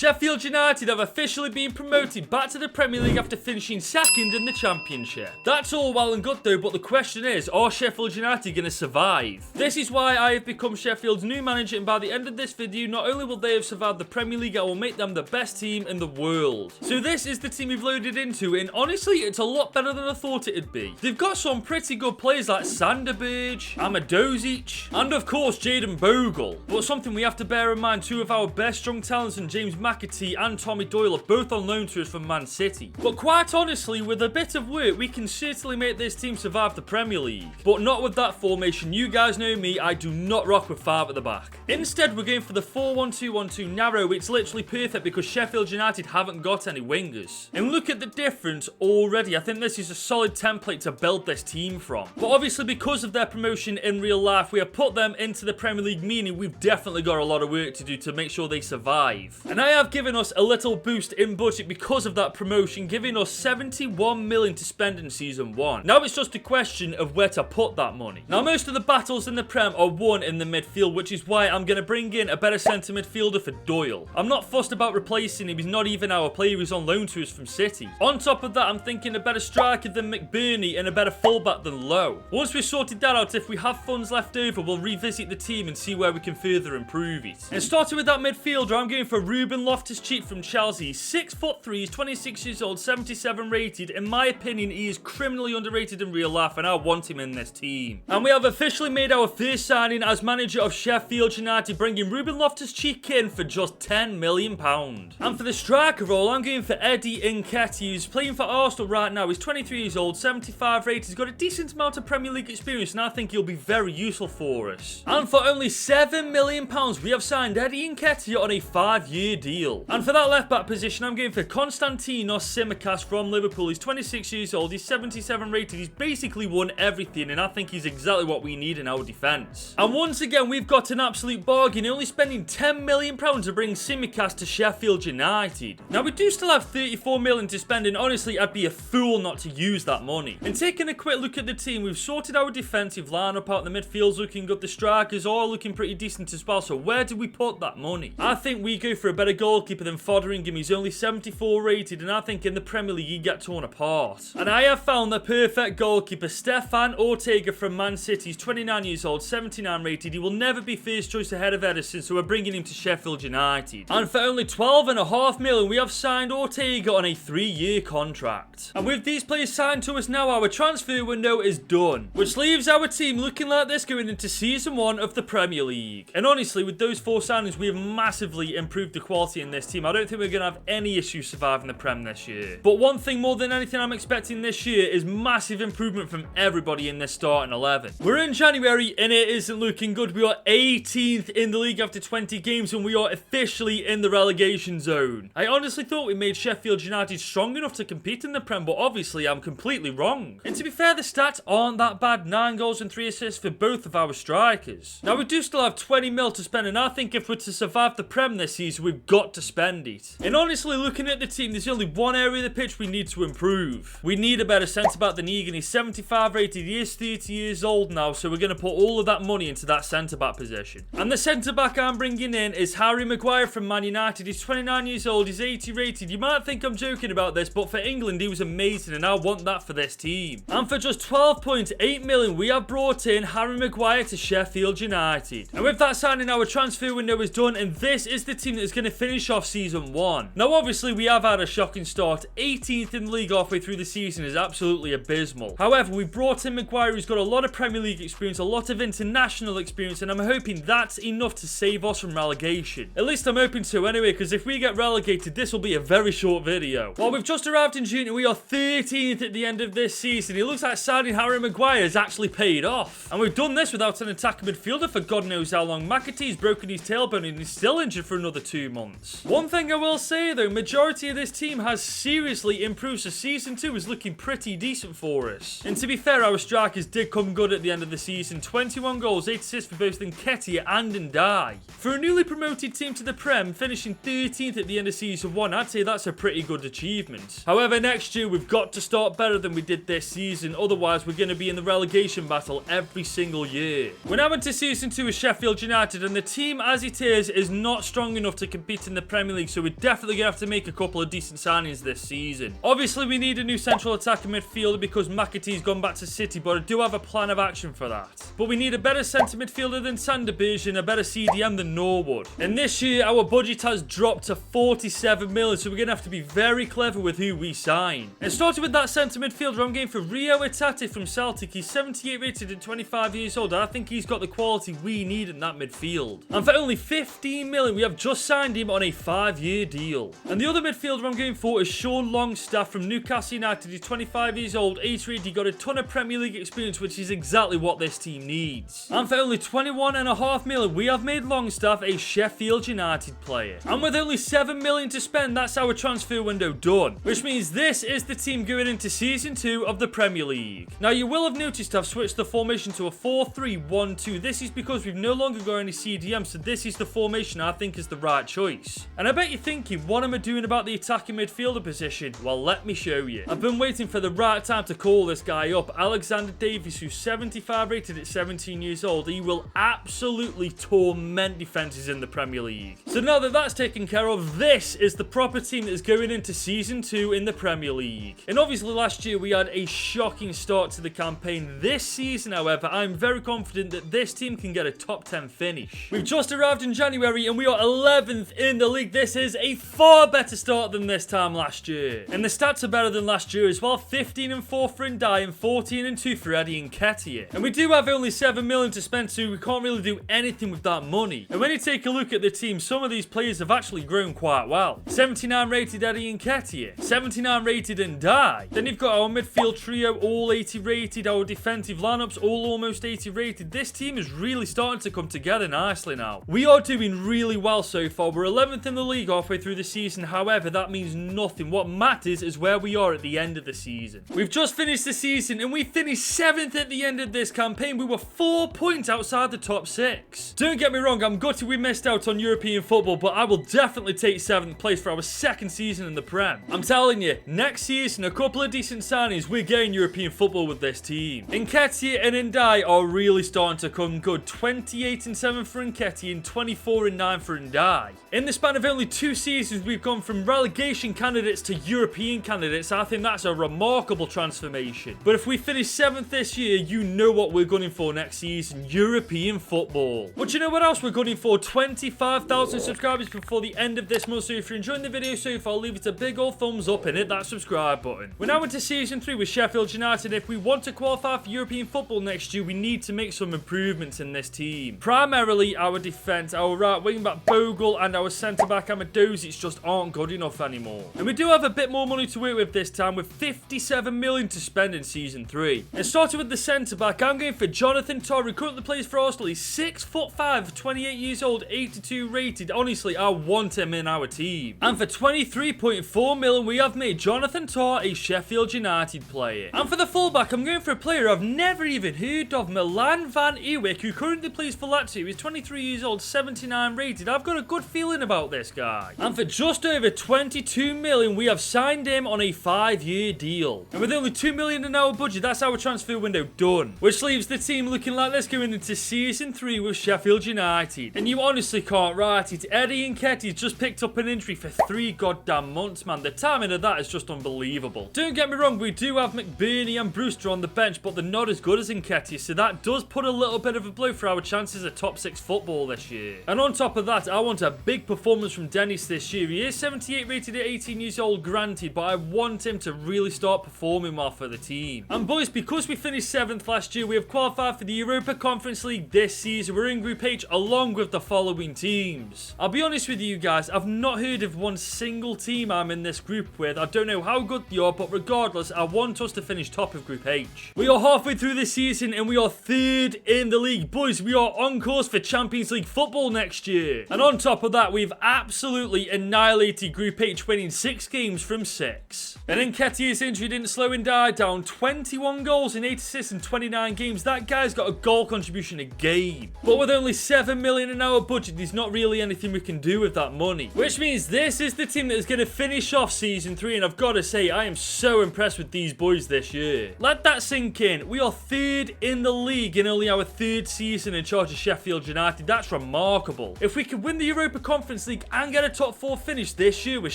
Sheffield United have officially been promoted back to the Premier League after finishing second in the Championship. That's all well and good though, but the question is, are Sheffield United going to survive? This is why I have become Sheffield's new manager, and by the end of this video, not only will they have survived the Premier League, I will make them the best team in the world. So this is the team we've loaded into, and honestly, it's a lot better than I thought it'd be. They've got some pretty good players like Sanderberg, Amadozic, and of course Jaden Bogle. But something we have to bear in mind, two of our best young talents in James McAtee and Tommy Doyle are both on loan to us from Man City. But quite honestly, with a bit of work, we can certainly make this team survive the Premier League. But not with that formation. You guys know me, I do not rock with 5 at the back. Instead, we're going for the 4-1-2-1-2 narrow. It's literally perfect because Sheffield United haven't got any wingers. And look at the difference already. I think this is a solid template to build this team from. But obviously, because of their promotion in real life, we have put them into the Premier League, meaning we've definitely got a lot of work to do to make sure they survive. And I have given us a little boost in budget because of that promotion, giving us 71 million to spend in season 1. Now it's just a question of where to put that money. Now most of the battles in the Prem are won in the midfield, which is why I'm going to bring in a better centre midfielder for Doyle. I'm not fussed about replacing him, he's not even our player, he's on loan to us from City. On top of that, I'm thinking a better striker than McBurney and a better fullback than Lowe. Once we've sorted that out, if we have funds left over, we'll revisit the team and see where we can further improve it. And starting with that midfielder, I'm going for Ruben Loftus-Cheek from Chelsea. He's 6'3", he's 26 years old, 77 rated. In my opinion, he is criminally underrated in real life, and I want him in this team. And we have officially made our first signing as manager of Sheffield United, bringing Ruben Loftus-Cheek in for just £10 million. And for the striker role, I'm going for Eddie Nketiah, who's playing for Arsenal right now. He's 23 years old, 75 rated. He's got a decent amount of Premier League experience, and I think he'll be very useful for us. And for only £7 million, we have signed Eddie Nketiah on a 5-year deal. And for that left-back position, I'm going for Konstantinos Tsimikas from Liverpool. He's 26 years old, he's 77 rated. He's basically won everything, and I think he's exactly what we need in our defence. And once again, we've got an absolute bargain, only spending £10 million to bring Tsimikas to Sheffield United. Now, we do still have £34 million to spend, and honestly, I'd be a fool not to use that money. And taking a quick look at the team, we've sorted our defensive lineup out. The midfield's looking good, the strikers are looking pretty decent as well, so where do we put that money? I think we go for a better goalkeeper than Fotheringham. He's only 74 rated, and I think in the Premier League he'd get torn apart. And I have found the perfect goalkeeper, Stefan Ortega from Man City. He's 29 years old, 79 rated. He will never be first choice ahead of Edison, so we're bringing him to Sheffield United. And for only £12.5 million, we have signed Ortega on a 3-year contract. And with these players signed to us now, our transfer window is done, which leaves our team looking like this going into season 1 of the Premier League. And honestly, with those 4 signings, we have massively improved the quality in this team. I don't think we're going to have any issues surviving the Prem this year. But one thing more than anything I'm expecting this year is massive improvement from everybody in this starting 11. We're in January and it isn't looking good. We are 18th in the league after 20 games and we are officially in the relegation zone. I honestly thought we made Sheffield United strong enough to compete in the Prem, but obviously I'm completely wrong. And to be fair, the stats aren't that bad. 9 goals and 3 assists for both of our strikers. Now we do still have 20 mil to spend, and I think if we're to survive the Prem this season, we've got to spend it. And honestly, looking at the team, there's only one area of the pitch we need to improve. We need a better centre-back than Egan. He's 75 rated, he is 30 years old now, so we're going to put all of that money into that centre-back position. And the centre-back I'm bringing in is Harry Maguire from Man United. He's 29 years old, he's 80 rated. You might think I'm joking about this, but for England, he was amazing, and I want that for this team. And for just 12.8 million, we have brought in Harry Maguire to Sheffield United. And with that signing, our transfer window is done, and this is the team that's going to finish off season 1. Now, obviously, we have had a shocking start. 18th in the league halfway through the season is absolutely abysmal. However, we brought in Maguire, who's got a lot of Premier League experience, a lot of international experience, and I'm hoping that's enough to save us from relegation. At least I'm hoping to anyway, because if we get relegated, this will be a very short video. Well, we've just arrived in June, and we are 13th at the end of this season. It looks like signing Harry Maguire has actually paid off. And we've done this without an attacking midfielder for God knows how long. McAtee's broken his tailbone and he's still injured for another 2 months. One thing I will say though, majority of this team has seriously improved, so season 2 is looking pretty decent for us. And to be fair, our strikers did come good at the end of the season. 21 goals, 8 assists for both Nketiah and Ndiaye. For a newly promoted team to the Prem, finishing 13th at the end of season 1, I'd say that's a pretty good achievement. However, next year we've got to start better than we did this season, otherwise we're going to be in the relegation battle every single year. We're now into season 2 of Sheffield United, and the team as it is not strong enough to compete in in the Premier League, so we're definitely going to have to make a couple of decent signings this season. Obviously, we need a new central attacking midfielder because McAtee's gone back to City, but I do have a plan of action for that. But we need a better centre midfielder than Sanderberg and a better CDM than Norwood. And this year, our budget has dropped to 47 million, so we're going to have to be very clever with who we sign. And starting with that centre midfielder, I'm going for Rio Etate from Celtic. He's 78 rated and 25 years old, and I think he's got the quality we need in that midfield. And for only 15 million, we have just signed him on a 5-year deal. And the other midfielder I'm going for is Sean Longstaff from Newcastle United. He's 25 years old, 8 rated. He got a ton of Premier League experience, which is exactly what this team needs. And for only 21.5 million, we have made Longstaff a Sheffield United player. And with only 7 million to spend, that's our transfer window done. Which means this is the team going into Season 2 of the Premier League. Now, you will have noticed I've switched the formation to a 4-3-1-2. This is because we've no longer got any CDM, so this is the formation I think is the right choice. And I bet you're thinking, what am I doing about the attacking midfielder position? Well, let me show you. I've been waiting for the right time to call this guy up. Alexander Davies, who's 75 rated at 17 years old. He will absolutely torment defences in the Premier League. So now that that's taken care of, this is the proper team that is going into Season 2 in the Premier League. And obviously last year we had a shocking start to the campaign. This season, however, I'm very confident that this team can get a top 10 finish. We've just arrived in January and we are 11th in the league. This is a far better start than this time last year. And the stats are better than last year as well. 15-4 for Ndai and 14-2 for Eddie Nketiah. And we do have only 7 million to spend, so we can't really do anything with that money. And when you take a look at the team, some of these players have actually grown quite well. 79 rated Eddie Nketiah, 79 rated Ndai. Then you've got our midfield trio, all 80 rated. Our defensive lineups, all almost 80 rated. This team is really starting to come together nicely now. We are doing really well so far. We're 11th in the league halfway through the season. However, that means nothing. What matters is where we are at the end of the season. We've just finished the season and we finished 7th at the end of this campaign. We were 4 points outside the top 6. Don't get me wrong, I'm gutted we missed out on European football, but I will definitely take 7th place for our 2nd season in the Prem. I'm telling you, next season, a couple of decent signings, we're getting European football with this team. Nketiah and Ndai are really starting to come good. 28-7 for Nketiah and 24-9 for Ndai. In the span of only 2 seasons, we've gone from relegation candidates to European candidates. I think that's a remarkable transformation. But if we finish 7th this year, you know what we're gunning for next season: European football. But you know what else we're gunning for? 25,000 subscribers before the end of this month. So if you're enjoying the video so far, leave it a big old thumbs up and hit that subscribe button. We're now into Season 3 with Sheffield United. If we want to qualify for European football next year, we need to make some improvements in this team. Primarily our defence. Our right wing back Bogle and our centre back Amadozic just aren't good enough anymore. And we do have a bit more money to work with this time, with 57 million to spend in Season 3. And starting with the centre back, I'm going for Jonathan Tah, who currently plays for Arsenal. He's 6'5", 28 years old, 82 rated. Honestly, I want him in our team. And for 23.4 million, we have made Jonathan Tah a Sheffield United player. And for the fullback, I'm going for a player I've never even heard of, Milan van Ewijk, who currently plays for Lazio. He's 23 years old, 79 rated. I've got a good feeling about this guy. And for just over 22 million, we have signed him on a 5-year deal. And with only 2 million in our budget, that's our transfer window done. Which leaves the team looking like this going into Season 3 with Sheffield United. And you honestly can't write it. Eddie Nketiah's just picked up an injury for 3 goddamn months, man. The timing of that is just unbelievable. Don't get me wrong, we do have McBurney and Brewster on the bench, but they're not as good as Nketiah, so that does put a little bit of a blow for our chances of top 6 football this year. And on top of that, I want a big performance from Dennis this year. He is 78 rated at 18 years old, granted, but I want him to really start performing well for the team. And boys, because we finished 7th last year, we have qualified for the Europa Conference League this season. We're in Group H along with the following teams. I'll be honest with you guys, I've not heard of one single team I'm in this group with. I don't know how good they are, but regardless, I want us to finish top of Group H. We are halfway through this season and we are 3rd in the league. Boys, we are on course for Champions League football next year. And on top of that, we've absolutely annihilated Group H, winning 6 games from 6. And Nketiah's injury didn't slow Ndai down. 21 goals and 8 assists in 29 games. That guy's got a goal contribution a game. But with only 7 million in our budget, there's not really anything we can do with that money. Which means this is the team that is going to finish off Season 3. And I've got to say, I am so impressed with these boys this year. Let that sink in. We are 3rd in the league in only our 3rd season in charge of Sheffield United. That's remarkable. If we could win the Europa Conference Conference League and get a top 4 finish this year with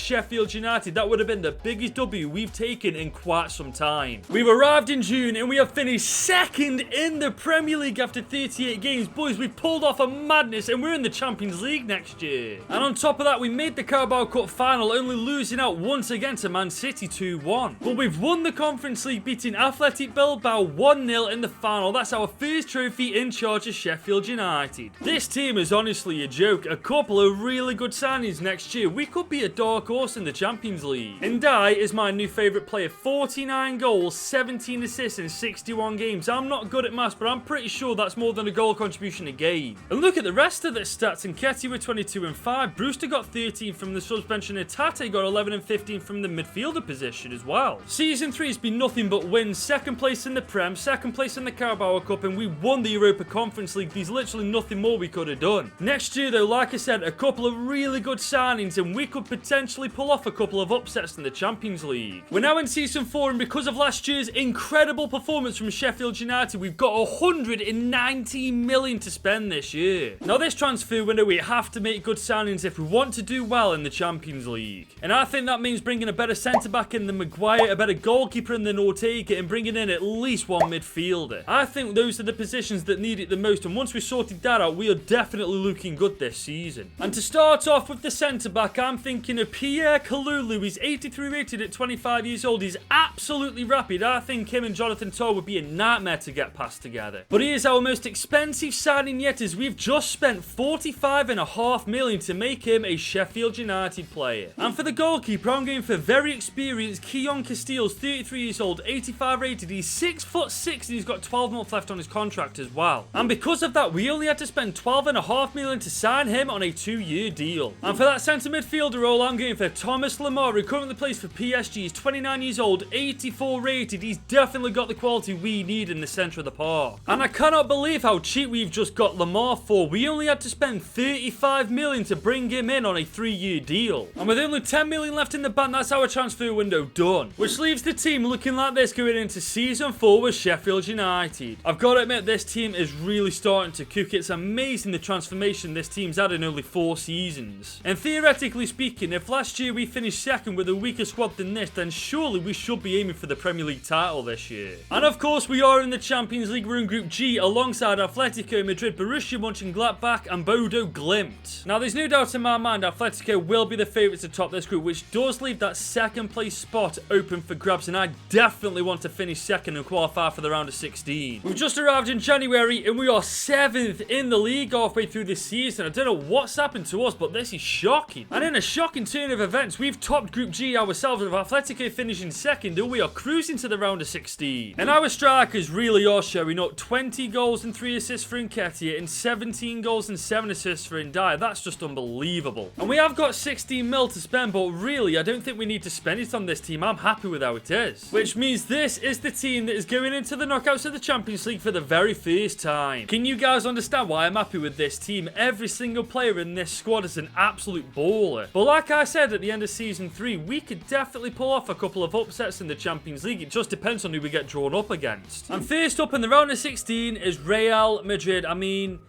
Sheffield United. That would have been the biggest W we've taken in quite some time. We've arrived in June and we have finished second in the Premier League after 38 games. Boys, we've pulled off a madness and we're in the Champions League next year. And on top of that, we made the Carabao Cup final, only losing out once again to Man City 2-1. But we've won the Conference League, beating Athletic Bilbao 1-0 in the final. That's our first trophy in charge of Sheffield United. This team is honestly a joke. A couple of really good signings next year. We could be a dark horse in the Champions League. Ndai is my new favourite player. 49 goals, 17 assists in 61 games. I'm not good at maths, but I'm pretty sure that's more than a goal contribution a game. And look at the rest of the stats. Nketiah with 22 and 5. Brewster got 13 from the suspension. And Tate got 11 and 15 from the midfielder position as well. Season 3 has been nothing but wins. Second place in the Prem, second place in the Carabao Cup, and we won the Europa Conference League. There's literally nothing more we could have done. Next year though, like I said, a couple of really good signings and we could potentially pull off a couple of upsets in the Champions League. We're now in season 4 and because of last year's incredible performance from Sheffield United, we've got 119 million to spend this year. Now this transfer window, we have to make good signings if we want to do well in the Champions League. And I think that means bringing a better centre-back in than Maguire, a better goalkeeper in than Ortega, and bringing in at least one midfielder. I think those are the positions that need it the most, and once we sorted that out, we are definitely looking good this season. And to start off with the centre-back, I'm thinking of Pierre Kalulu. He's 83 rated at 25 years old. He's absolutely rapid. I think him and Jonathan Tah would be a nightmare to get past together. But he is our most expensive signing yet, as we've just spent 45.5 million to make him a Sheffield United player. And for the goalkeeper, I'm going for very experienced Keon Casteels, 33 years old, 85 rated. He's 6'6" and he's got 12 months left on his contract as well. And because of that, we only had to spend 12.5 million to sign him on a 2-year deal. And for that centre midfielder role, I'm going for Thomas Lemar, who currently plays for PSG. He's 29 years old, 84 rated. He's definitely got the quality we need in the centre of the park. And I cannot believe how cheap we've just got Lemar for. We only had to spend 35 million to bring him in on a 3-year deal. And with only 10 million left in the bank, that's our transfer window done. Which leaves the team looking like this going into season 4 with Sheffield United. I've got to admit, this team is really starting to cook. It's amazing the transformation this team's had in only 4 seasons. And theoretically speaking, if last year we finished second with a weaker squad than this, then surely we should be aiming for the Premier League title this year. And of course, we are in the Champions League. We're in Group G alongside Atletico Madrid, Borussia Mönchengladbach and Bodo Glimt. Now, there's no doubt in my mind Atletico will be the favourites to top this group, which does leave that second place spot open for grabs, and I definitely want to finish second and qualify for the round of 16. We've just arrived in January and we are 7th in the league halfway through this season. I don't know what's happened to us, but this is shocking. And in a shocking turn of events, we've topped Group G ourselves with Atletico finishing second, and we are cruising to the round of 16. And our strikers really are showing up. 20 goals and 3 assists for Nketiah and 17 goals and 7 assists for Ndai. That's just unbelievable. And we have got 16 mil to spend, but really, I don't think we need to spend it on this team. I'm happy with how it is. Which means this is the team that is going into the knockouts of the Champions League for the very first time. Can you guys understand why I'm happy with this team? Every single player in this squad is an absolute baller. But like I said at the end of season 3, we could definitely pull off a couple of upsets in the Champions League. It just depends on who we get drawn up against. And first up in the round of 16 is Real Madrid. I mean,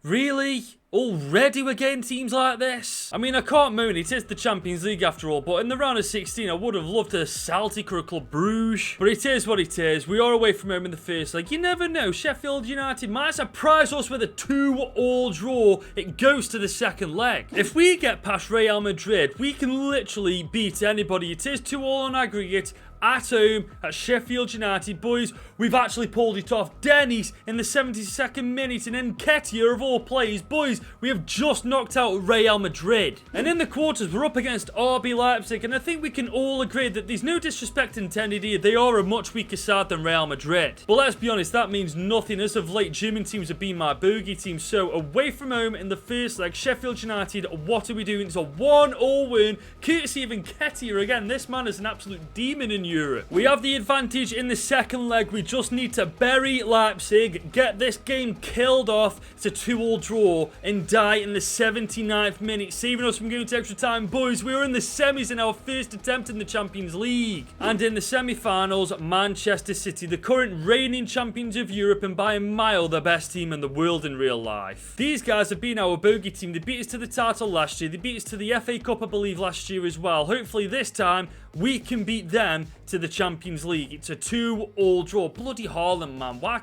really? Already we're getting teams like this? I mean, I can't moan, it is the Champions League after all, but in the round of 16 I would have loved a Celtic or a Club Bruges. But it is what it is. We are away from home in the first leg. You never know, Sheffield United might surprise us with a 2-2 draw. It goes to the second leg. If we get past Real Madrid, we can literally beat anybody. It is 2-2 on aggregate. At home at Sheffield United. Boys, we've actually pulled it off. Dennis in the 72nd minute, and Nketiah of all plays. Boys, we have just knocked out Real Madrid. And in the quarters, we're up against RB Leipzig, and I think we can all agree that there's no disrespect intended here. They are a much weaker side than Real Madrid. But let's be honest, that means nothing. As of late, German teams have been my bogey team. So away from home in the first leg, Sheffield United, what are we doing? It's a 1-1 win, courtesy of Nketiah again. This man is an absolute demon in Europe. We have the advantage in the second leg. We just need to bury Leipzig, get this game killed off. It's a 2-2 draw and die in the 79th minute, saving us from going to extra time. Boys, we are in the semis in our first attempt in the Champions League. And in the semi-finals, Manchester City, the current reigning champions of Europe and by a mile the best team in the world in real life. These guys have been our bogey team. They beat us to the title last year. They beat us to the FA Cup, I believe, last year as well. Hopefully this time we can beat them to the Champions League. It's a 2-2 draw. Bloody Haaland, man. Why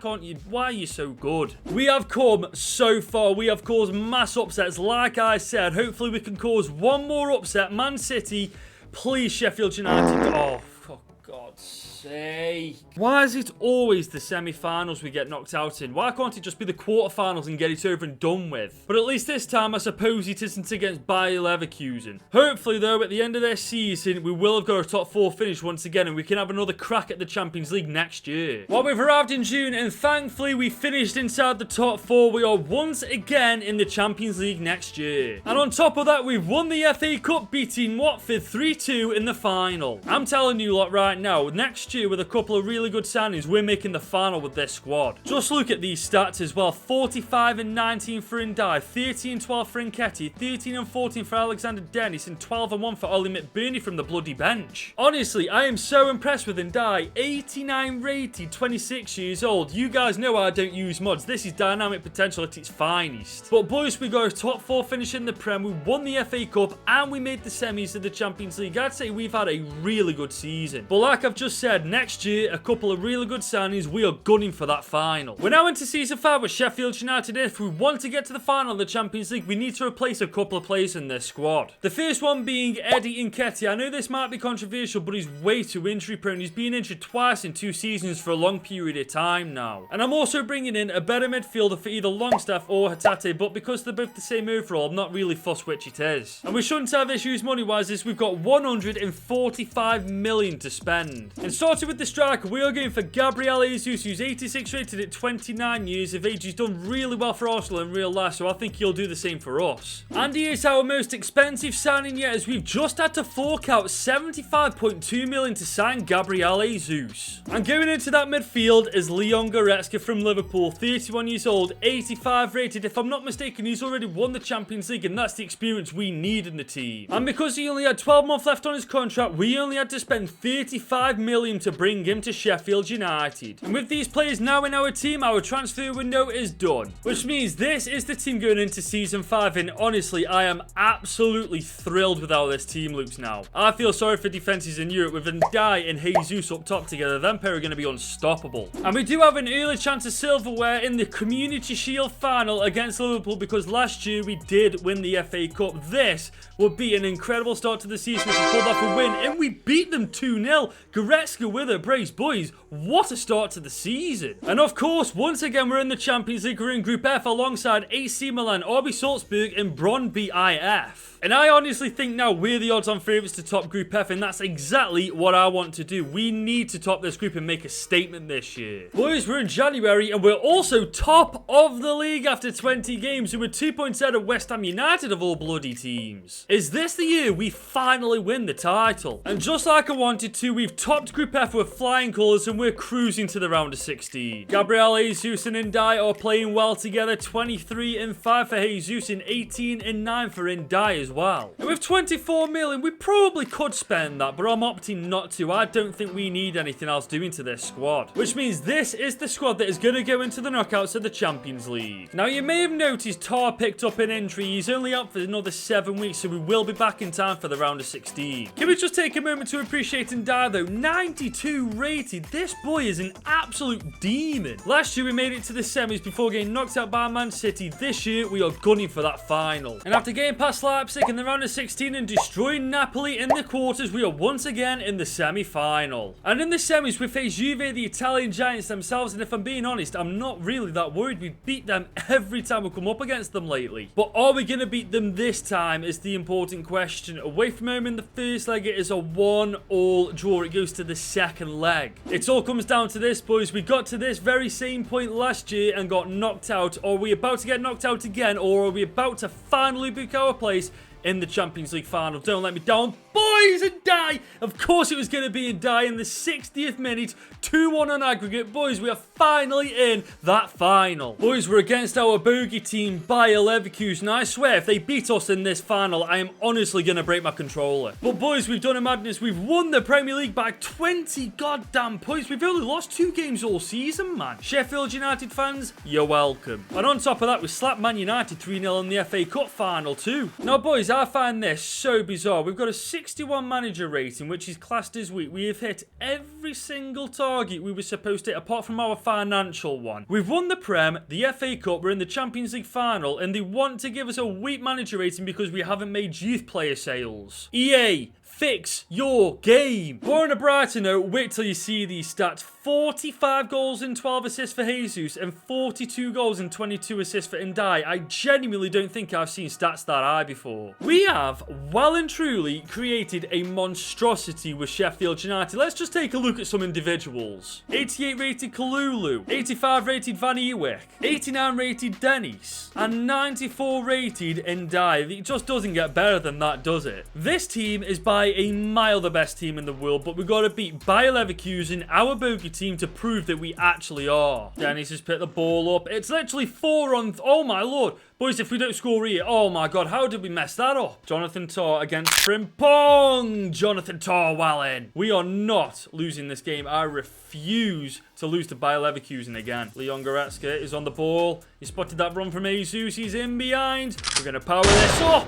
are you so good? We have come so far. We have caused mass upsets. Like I said, hopefully we can cause one more upset. Man City, please, Sheffield United. Oh, for God's sake. Why is it always the semi-finals we get knocked out in? Why can't it just be the quarter-finals and get it over and done with? But at least this time, I suppose it isn't against Bayer Leverkusen. Hopefully, though, at the end of their season, we will have got a top 4 finish once again, and we can have another crack at the Champions League next year. Well, we've arrived in June, and thankfully, we finished inside the top 4. We are once again in the Champions League next year. And on top of that, we've won the FA Cup, beating Watford 3-2 in the final. I'm telling you lot right now, next year, with a couple of really good signings, we're making the final with this squad. Just look at these stats as well. 45 and 19 for Ndai, 30 and 12 for Nketiah, 13 and 14 for Alexander Dennis, and 12 and 1 for Ollie McBurney from the bloody bench. Honestly, I am so impressed with Ndai. 89 rated, 26 years old. You guys know I don't use mods. This is dynamic potential at its finest. But boys, we got a top 4 finish in the Prem. We won the FA Cup and we made the semis of the Champions League. I'd say we've had a really good season. But like I've just said, next year, a couple of really good signings, we are gunning for that final. We're now into season 5 with Sheffield United. If we want to get to the final of the Champions League, we need to replace a couple of players in this squad. The first one being Eddie Nketiah. I know this might be controversial, but he's way too injury prone. He's been injured twice in 2 seasons for a long period of time now. And I'm also bringing in a better midfielder for either Longstaff or Hatate, but because they're both the same overall, I'm not really fussed which it is. And we shouldn't have issues money-wise, as we've got 145 million to spend. And starting with the striker, we are going for Gabriel Jesus, who's 86 rated at 29 years of age. He's done really well for Arsenal in real life, so I think he'll do the same for us. And he is our most expensive signing yet, as we've just had to fork out 75.2 million to sign Gabriel Jesus. And going into that midfield is Leon Goretzka from Liverpool, 31 years old, 85 rated. If I'm not mistaken, he's already won the Champions League, and that's the experience we need in the team. And because he only had 12 months left on his contract, we only had to spend 35 million to bring him to Sheffield United. And with these players now in our team, our transfer window is done. Which means this is the team going into Season 5, and honestly, I am absolutely thrilled with how this team looks now. I feel sorry for defences in Europe. With Ndai and Jesus up top together, them pair are going to be unstoppable. And we do have an early chance of silverware in the Community Shield final against Liverpool, because last year we did win the FA Cup. This would be an incredible start to the season if we pulled off a win, and we beat them 2-0. Goretzka with a brace. Boys, what a start to the season. And of course, once again, we're in the Champions League. We're in Group F alongside AC Milan, RB Salzburg, and Brøndby IF. And I honestly think now we're the odds-on favourites to top Group F, and that's exactly what I want to do. We need to top this group and make a statement this year. Boys, we're in January, and we're also top of the league after 20 games, and we're 2 points out of West Ham United of all bloody teams. Is this the year we finally win the title? And just like I wanted to, we've topped Group F with flying colours, and we're cruising to the round of 16. Gabriel Jesus and Ndai are playing well together. 23 and 5 for Jesus and 18 and 9 for Ndai as well. And with 24 million, we probably could spend that, but I'm opting not to. I don't think we need anything else doing to this squad. Which means this is the squad that is going to go into the knockouts of the Champions League. Now, you may have noticed Tar picked up an injury. He's only out for another 7 weeks, so we will be back in time for the round of 16. Can we just take a moment to appreciate Ndai, though? 92 rated. This boy is an absolute demon. Last year, we made it to the semis before getting knocked out by Man City. This year, we are gunning for that final. And after getting past Leipzig in the round of 16 and destroying Napoli in the quarters, we are once again in the semi-final. And in the semis, we face Juve, the Italian giants themselves, and if I'm being honest, I'm not really that worried. We beat them every time we come up against them lately. But are we going to beat them this time is the important question. Away from home in the first leg, it is a 1-1 draw. It goes to the second leg. It all comes down to this, boys. We got to this very same point last year and got knocked out. Are we about to get knocked out again, or are we about to finally book our place in the Champions League final? Don't let me down, boys! boys, and die. Of course it was going to be a die in the 60th minute. 2-1 on aggregate. Boys, we are finally in that final. Boys, we're against our bogey team, Bayer Leverkusen. I swear, if they beat us in this final, I am honestly going to break my controller. But boys, we've done a madness. We've won the Premier League by 20 goddamn points. We've only lost 2 games all season, man. Sheffield United fans, you're welcome. And on top of that, we slapped Man United 3-0 in the FA Cup final too. Now, boys, I find this so bizarre. We've got a 61 manager rating, which is classed as weak. We have hit every single target we were supposed to hit, apart from our financial one. We've won the Prem, the FA Cup, we're in the Champions League final, and they want to give us a weak manager rating because we haven't made youth player sales. EA, fix your game. But on a brighter note, wait till you see these stats. 45 goals and 12 assists for Jesus and 42 goals and 22 assists for Ndai. I genuinely don't think I've seen stats that high before. We have well and truly created a monstrosity with Sheffield United. Let's just take a look at some individuals. 88 rated Kalulu, 85 rated Van Ewijk, 89 rated Dennis, and 94 rated Ndai. It just doesn't get better than that, does it? This team is by a mile the best team in the world, but we've got to beat Bayer Leverkusen, our bogey team, to prove that we actually are. Dennis has picked the ball up. It's literally 4 on... Oh my lord. Boys, if we don't score here, oh my god, how did we mess that up? Jonathan Tah against Frimpong. Jonathan Tah well in. We are not losing this game. I refuse to lose to Bayer Leverkusen again. Leon Goretzka is on the ball. He spotted that run from Jesus. He's in behind. We're going to power this up.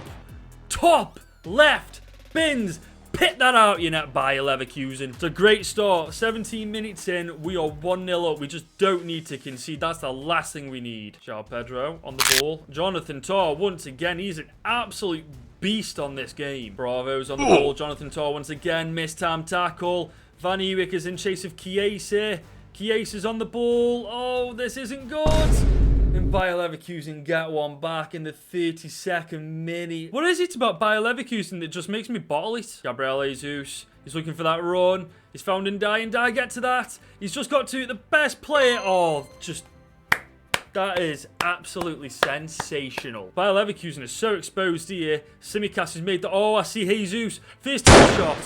Top, left, bins. Pit that out, you net, Bayer Leverkusen. It's a great start. 17 minutes in, we are 1-0 up. We just don't need to concede. That's the last thing we need. João Pedro on the ball. Jonathan Tah, once again, he's an absolute beast on this game. Bravo's on the ball. Jonathan Tah once again. Missed time tackle. Van Ewijk is in chase of Chiesa. Chiesa's on the ball. Oh, this isn't good. And Bayer Leverkusen get one back in the 32nd minute. What is it about Bayer Leverkusen that just makes me bottle it? Gabriel Jesus, he's looking for that run. He's found Ndai. Ndai, get to that. He's just got to the best player. Oh, just... That is absolutely sensational. Bayer Leverkusen is so exposed here. Simicas has made the... Oh, I see Jesus. First time shot.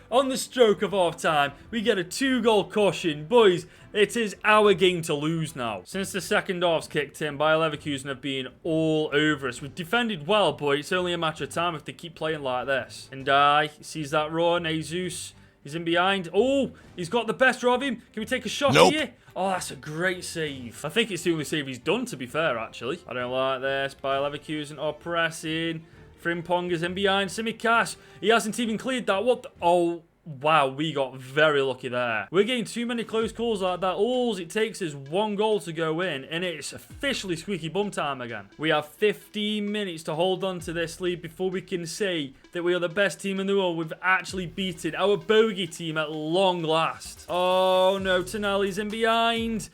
On the stroke of half time, we get a 2-goal cushion. Boys, it is our game to lose now. Since the second half's kicked in, Bayer Leverkusen have been all over us. We've defended well, but it's only a matter of time if they keep playing like this. Ndai sees that run. Jesus, he's in behind. Oh, he's got the best of him. Can we take a shot here? Oh, that's a great save. I think it's the only save he's done, to be fair, actually. I don't like this. Bayer Leverkusen are pressing. Frimpong is in behind. Simicas, he hasn't even cleared that. What the... Oh, wow, we got very lucky there. We're getting too many close calls like that. All it takes is 1 goal to go in, and it's officially squeaky bum time again. We have 15 minutes to hold on to this lead before we can say that we are the best team in the world. We've actually beaten our bogey team at long last. Oh, no, Tonali's in behind.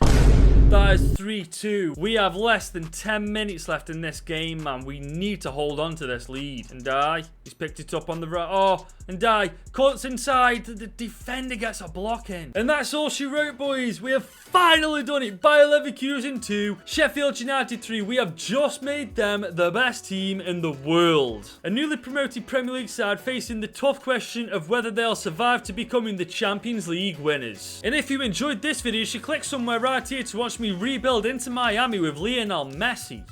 That is 3-2. We have less than 10 minutes left in this game, man. We need to hold on to this lead. Ndai, he's picked it up on the right. Oh, Ndai cuts inside. The defender gets a block in. And that's all she wrote, boys. We have finally done it. Bayer Leverkusen 2, Sheffield United 3. We have just made them the best team in the world. A newly promoted Premier League side facing the tough question of whether they'll survive to becoming the Champions League winners. And if you enjoyed this video, you should click somewhere right here to watch me rebuild into Miami with Lionel Messi.